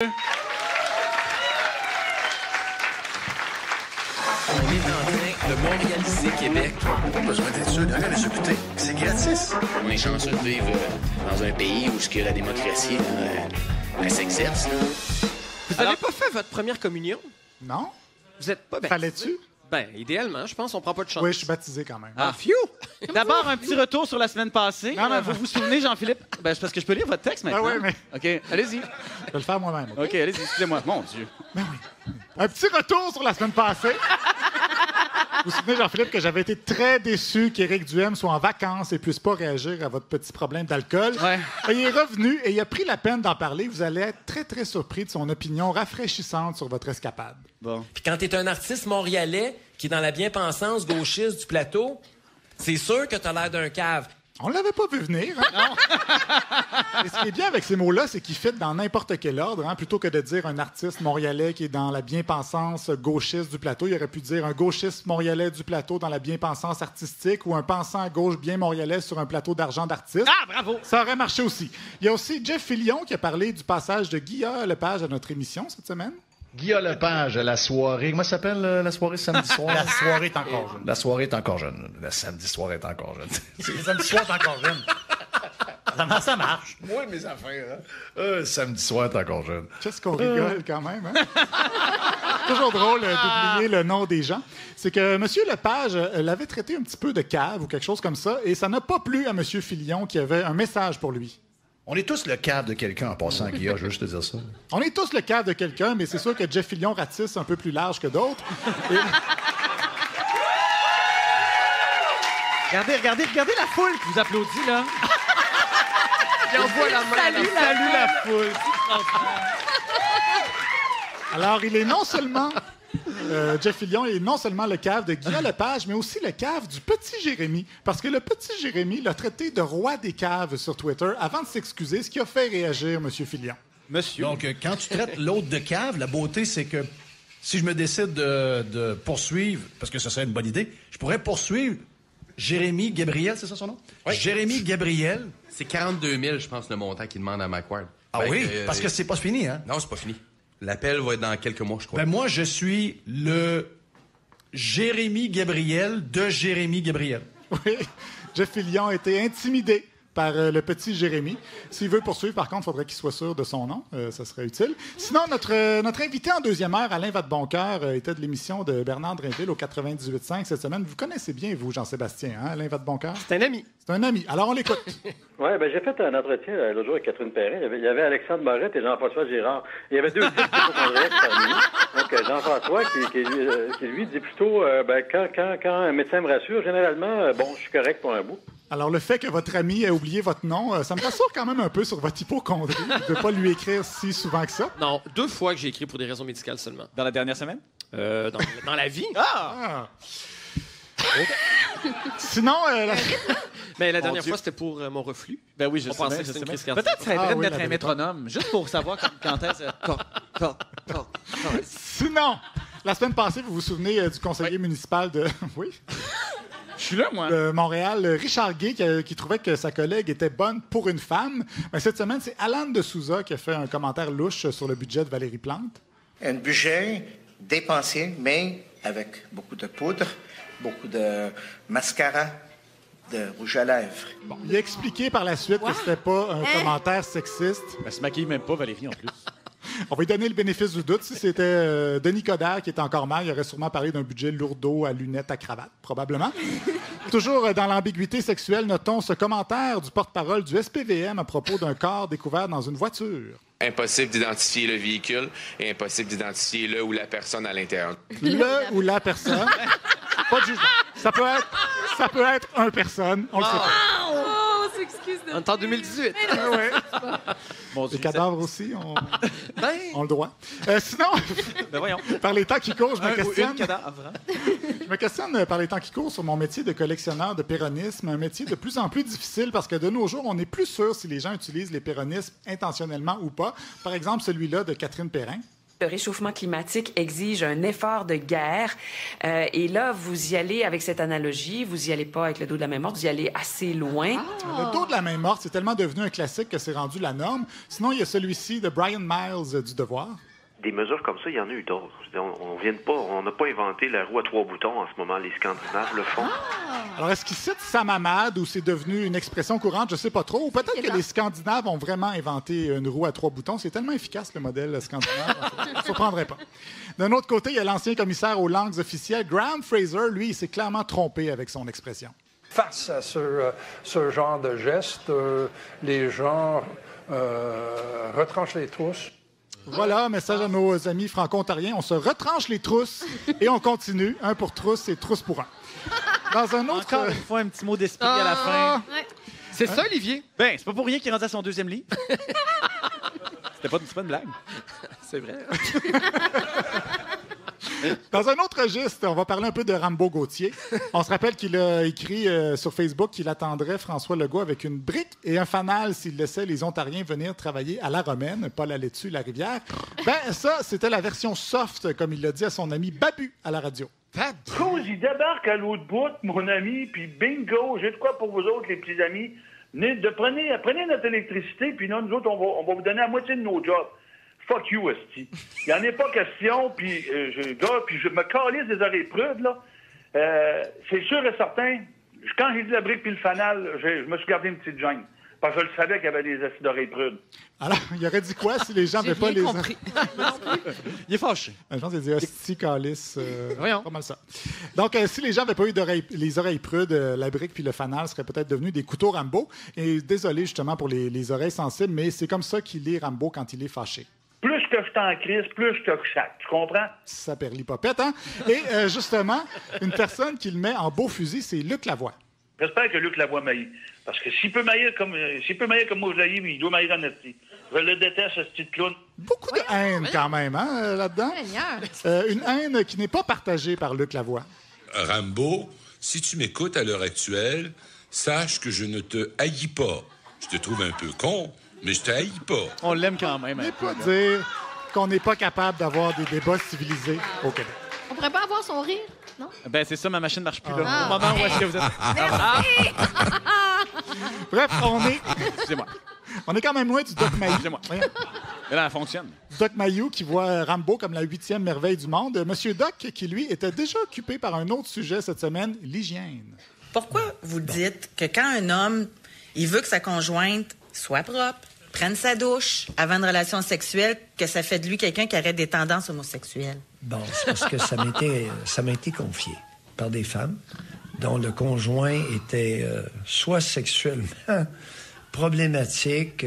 On est en train de montréaliser Québec. Pas besoin d'études, rien à écouter. C'est gratis. On est chanceux de vivre dans un pays où la démocratie elle s'exerce. Vous n'avez pas fait votre première communion? Non? Vous êtes pas baptisé? Fallait-tu? Ben, idéalement, je pense qu'on prend pas de chance. Oui, je suis baptisé quand même. Ah, phew! D'abord, un petit retour sur la semaine passée. Non, non, Vous non. vous souvenez, Jean-Philippe? Ben, c'est parce que je peux lire votre texte maintenant. Ah oui, mais OK, allez-y. je vais le faire moi-même. OK, allez-y, excusez-moi. Mon Dieu. Un petit retour sur la semaine passée. Vous vous souvenez, Jean-Philippe, que j'avais été très déçu qu'Éric Duhem soit en vacances et puisse pas réagir à votre petit problème d'alcool. Ouais. Et il est revenu et il a pris la peine d'en parler. Vous allez être très, très surpris de son opinion rafraîchissante sur votre escapade. Bon. Puis quand t'es un artiste montréalais qui est dans la bien-pensance gauchiste du plateau, c'est sûr que t'as l'air d'un cave. On l'avait pas vu venir. Hein? Et ce qui est bien avec ces mots-là, c'est qu'ils fitent dans n'importe quel ordre. Hein? Plutôt que de dire un artiste montréalais qui est dans la bien-pensance gauchiste du plateau, il aurait pu dire un gauchiste montréalais du plateau dans la bien-pensance artistique ou un pensant à gauche bien montréalais sur un plateau d'argent d'artiste. Ah, bravo! Ça aurait marché aussi. Il y a aussi Jeff Fillion qui a parlé du passage de Guillaume Lepage à notre émission cette semaine. Guillaume Lepage à la soirée. Comment ça s'appelle la soirée samedi soir? La soirée est encore jeune. La soirée est encore jeune. Le samedi soir est encore jeune. Le samedi soir est encore jeune. Comment ça marche? Moi, mes affaires, hein? Samedi soir est encore jeune. Qu'est-ce qu'on rigole quand même, hein? Toujours drôle d'oublier le nom des gens. C'est que M. Lepage l'avait traité un petit peu de cave ou quelque chose comme ça, et ça n'a pas plu à M. Fillion qui avait un message pour lui. On est tous le cave de quelqu'un en passant, Guillaume, je veux juste te dire ça. On est tous le cave de quelqu'un, mais c'est sûr que Jeff Fillion ratisse un peu plus large que d'autres. Regardez la foule qui vous applaudit, là. Il envoie la main. Salut la foule. Alors, il est non seulement... Jeff Fillion est non seulement le cave de Guillaume Lepage, mais aussi le cave du petit Jérémy. Parce que le petit Jérémy l'a traité de roi des caves sur Twitter avant de s'excuser, ce qui a fait réagir M. Fillion. Monsieur. Donc, quand tu traites l'autre de cave, la beauté, c'est que si je me décide de poursuivre, parce que ce serait une bonne idée, je pourrais poursuivre Jérémy Gabriel, c'est ça son nom? Oui. Jérémy Gabriel. C'est 42 000, je pense, le montant qu'il demande à McWard. Ah oui? Parce que c'est pas fini, hein? Non, c'est pas fini. L'appel va être dans quelques mois, je crois. Ben moi, je suis le Jérémy Gabriel de Jérémy Gabriel. Oui, Jeff Fillion a été intimidé par le petit Jérémy. S'il veut poursuivre, par contre, il faudrait qu'il soit sûr de son nom. Ça serait utile. Sinon, notre invité en deuxième heure, Alain Vadeboncoeur, était de l'émission de Bernard Drinville au 98.5 cette semaine. Vous connaissez bien, vous, Jean-Sébastien, hein, Alain Vadeboncoeur? C'est un ami. C'est un ami. Alors, on l'écoute. Oui, j'ai fait un entretien l'autre jour avec Catherine Perrin. Il y avait Alexandre Morette et Jean-François Girard. Il y avait deux types parmi nous. Donc, Jean-François, qui lui dit plutôt, quand un médecin me rassure, généralement, je suis correct pour un bout. Alors, le fait que votre ami ait oublié votre nom, ça me rassure quand même un peu sur votre hypocondrie. Je ne veux pas lui écrire si souvent que ça. Non, 2 fois que j'ai écrit pour des raisons médicales seulement. Dans la dernière semaine? Dans la vie. Ah! Sinon, Mais la dernière fois, c'était pour mon reflux. Ben oui, je On sais pensait bien, que je c'était sais une bien. crise cardiaque. Peut-être ça aiderait de oui, mettre la un métronome, juste pour savoir quand est-ce... sinon, la semaine passée, vous vous souvenez du conseiller municipal de... Oui? Je suis là, moi. De Montréal, Richard Gay, qui trouvait que sa collègue était bonne pour une femme. Mais cette semaine, c'est Alan de Souza qui a fait un commentaire louche sur le budget de Valérie Plante. Un budget dépensier, mais avec beaucoup de poudre, beaucoup de mascara, de rouge à lèvres. Bon, il a expliqué par la suite que c'était pas un commentaire sexiste. Elle se maquille même pas, Valérie, en plus. On va lui donner le bénéfice du doute. Si c'était Denis Coderre qui était encore mal, il aurait sûrement parlé d'un budget lourdeau à lunettes à cravate, probablement. Toujours dans l'ambiguïté sexuelle, notons ce commentaire du porte-parole du SPVM à propos d'un corps découvert dans une voiture. Impossible d'identifier le véhicule et impossible d'identifier le ou la personne à l'intérieur. Le ou la personne. Pas de jugement. Ça peut être une personne. On le sait pas. Oh, s'excuse de... En temps 2018. Ouais. Bon, Les cadavres aussi, on Ben, le droit. Sinon, Ben voyons. par les temps qui courent, je me Un ou questionne. une cadavre. Je me questionne par les temps qui courent sur mon métier de collectionneur de péronisme, un métier de plus en plus difficile parce que de nos jours, on n'est plus sûr si les gens utilisent les péronismes intentionnellement ou pas. Par exemple, celui-là de Catherine Perrin. Le réchauffement climatique exige un effort de guerre. Et là, vous y allez avec cette analogie, vous y allez pas avec le dos de la main morte, vous y allez assez loin. Le dos de la main morte, c'est tellement devenu un classique que c'est rendu la norme. Sinon, il y a celui-ci de Brian Miles du Devoir. Des mesures comme ça, il y en a eu d'autres. On n'a pas inventé la roue à 3 boutons en ce moment. Les Scandinaves le font. Alors, est-ce qu'ils citent Samamad ou c'est devenu une expression courante? Je sais pas trop. Ou peut-être que les Scandinaves ont vraiment inventé une roue à 3 boutons. C'est tellement efficace, le modèle scandinave. Ça ne surprendrait pas. D'un autre côté, il y a l'ancien commissaire aux langues officielles, Graham Fraser. Lui, il s'est clairement trompé avec son expression. Face à ce genre de geste, les gens retranchent les trousses. Voilà, message à nos amis franco-ontariens. On se retranche les trousses et on continue. Un pour trousse et trousse pour un. Dans un autre... Encore une fois, un petit mot d'esprit à la fin. Ouais. C'est ça, Olivier? Ben, c'est pas pour rien qu'il est rendu à son 2e livre. C'est pas une blague. C'est vrai. Dans un autre registre, on va parler un peu de Rambo Gauthier. On se rappelle qu'il a écrit sur Facebook qu'il attendrait François Legault avec une brique et un fanal s'il laissait les Ontariens venir travailler à la Romaine, pas la laitue, la rivière. Ben, ça, c'était la version soft, comme il l'a dit à son ami Babu à la radio. Cause, il débarque à l'autre bout, mon ami, puis bingo, j'ai de quoi pour vous autres, les petits amis. Prenez notre électricité, puis nous autres, on va vous donner la moitié de nos jobs. Fuck you, esti. Il n'y en est pas question, puis je me calisse des oreilles prudes, là. C'est sûr et certain, quand j'ai dit la brique puis le fanal, je me suis gardé une petite gêne. Parce que je le savais qu'il y avait des acides d'oreilles prudes. Alors, il aurait dit quoi si les gens n'avaient pas les... compris. Il est fâché. Je pense qu'il a dit hostie, calice. Voyons. Pas mal ça. Donc, si les gens n'avaient pas eu les oreilles prudes, la brique puis le fanal seraient peut-être devenus des couteaux Rambo. Et désolé justement pour les oreilles sensibles, mais c'est comme ça qu'il est Rambo quand il est fâché. Plus que je t'en crise, plus je te chatte. Tu comprends? Ça perlipopette, hein? Et justement, une personne qui le met en beau fusil, c'est Luc Lavoie. J'espère que Luc Lavoie m'haït. Parce que s'il peut m'haïr comme moi je l'haïs, il doit m'haïr en esti. Je le déteste, ce petit clown. Beaucoup de haine quand même, hein, là-dedans. Une haine qui n'est pas partagée par Luc Lavoie. Rambo, si tu m'écoutes à l'heure actuelle, sache que je ne te haïs pas. Je te trouve un peu con, mais je te haïs pas. On l'aime quand même. Mais pas dire qu'on n'est pas capable d'avoir des débats civilisés au Québec. On pourrait pas avoir son rire, non? Ben, c'est ça, ma machine marche plus, là. Au moment où est-ce que vous êtes... Merci! Bref, Excusez-moi. On est quand même loin du Doc Mayou. Excusez-moi. Mais là, elle fonctionne. Doc Mayou qui voit Rambo comme la 8e merveille du monde. Monsieur Doc, qui lui était déjà occupé par un autre sujet cette semaine, l'hygiène. Pourquoi vous dites que quand un homme, il veut que sa conjointe soit propre, prenne sa douche avant une relation sexuelle, que ça fait de lui quelqu'un qui aurait des tendances homosexuelles? Bon, c'est parce que ça m'a été confié par des femmes dont le conjoint était soit sexuellement problématique,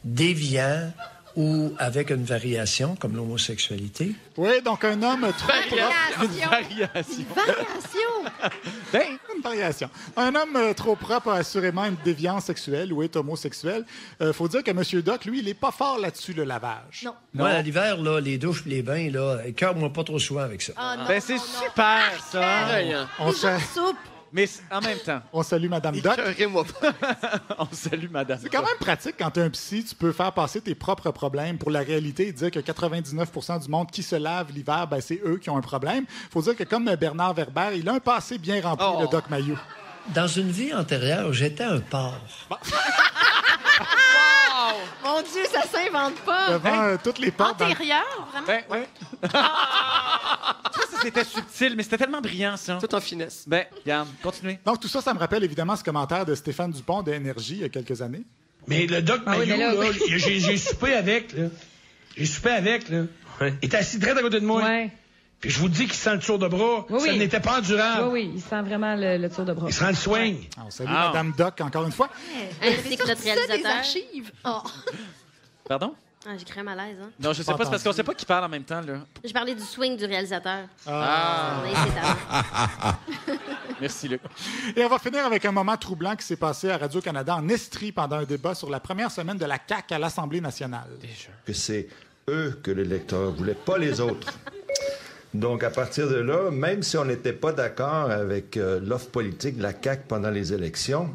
déviant ou avec une variation comme l'homosexualité. Oui, donc un homme trop propre... Une variation. Une variation. Un homme trop propre a assurément une déviance sexuelle ou est homosexuel. Faut dire que M. Doc, lui, il n'est pas fort là-dessus, le lavage. Non. Moi, à l'hiver, là, les douches et les bains, là, écœure-moi pas trop souvent avec ça. Ben, c'est super, ça. On soupe. Mais en même temps... On salue Mme Doc. On salue Mme C'est quand même pratique quand tu es un psy, tu peux faire passer tes propres problèmes pour la réalité et dire que 99% du monde qui se lave l'hiver, ben, c'est eux qui ont un problème. Faut dire que comme Bernard Werber, il a un passé bien rempli, le Doc Mayou. Dans une vie antérieure, j'étais un porc. Mon Dieu, ça s'invente pas. Devant toutes les portes... Antérieur, vraiment? Ouais. Ça, c'était subtil, mais c'était tellement brillant, ça. Tout en finesse. Ben, regarde, continuez. Donc, tout ça, ça me rappelle évidemment ce commentaire de Stéphane Dupont de Énergie il y a quelques années. Mais le Doc Mayou, là, j'ai soupé avec, là. J'ai soupé avec, là. Il était assis très à côté de moi. Ouais. Puis je vous dis qu'il sent le tour de bras. Oui, ça n'était pas endurable. Oui, il sent vraiment le tour de bras. Il sent le swing. On salue Mme Doc encore une fois. Ainsi que notre réalisateur. Des archives. Oh. Pardon? Ah, j'ai créé un malaise, hein? Non, je sais pas, c'est parce qu'on sait pas qui parle en même temps, là. Je parlais du swing du réalisateur. Merci, Luc. Et on va finir avec un moment troublant qui s'est passé à Radio-Canada en Estrie pendant un débat sur la première semaine de la CAQ à l'Assemblée nationale. Que c'est eux que l'électeur voulait, pas les autres. Donc, à partir de là, même si on n'était pas d'accord avec l'offre politique de la CAQ pendant les élections,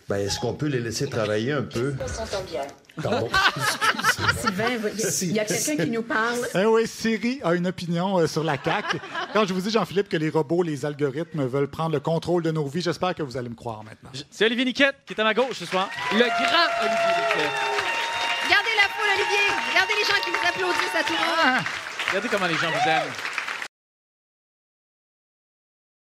ben, est-ce qu'on peut les laisser travailler un peu? On s'entend bien. Pardon. C'est Sylvain, il y a quelqu'un qui nous parle. Oui, Siri a une opinion sur la CAQ. Quand je vous dis, Jean-Philippe, que les robots, les algorithmes veulent prendre le contrôle de nos vies, j'espère que vous allez me croire maintenant. C'est Olivier Niquette qui est à ma gauche ce soir. Le grand Olivier Niquette. Regardez la foule, Olivier. Regardez les gens qui vous applaudissent à tout le monde. Regardez comment les gens vous aiment.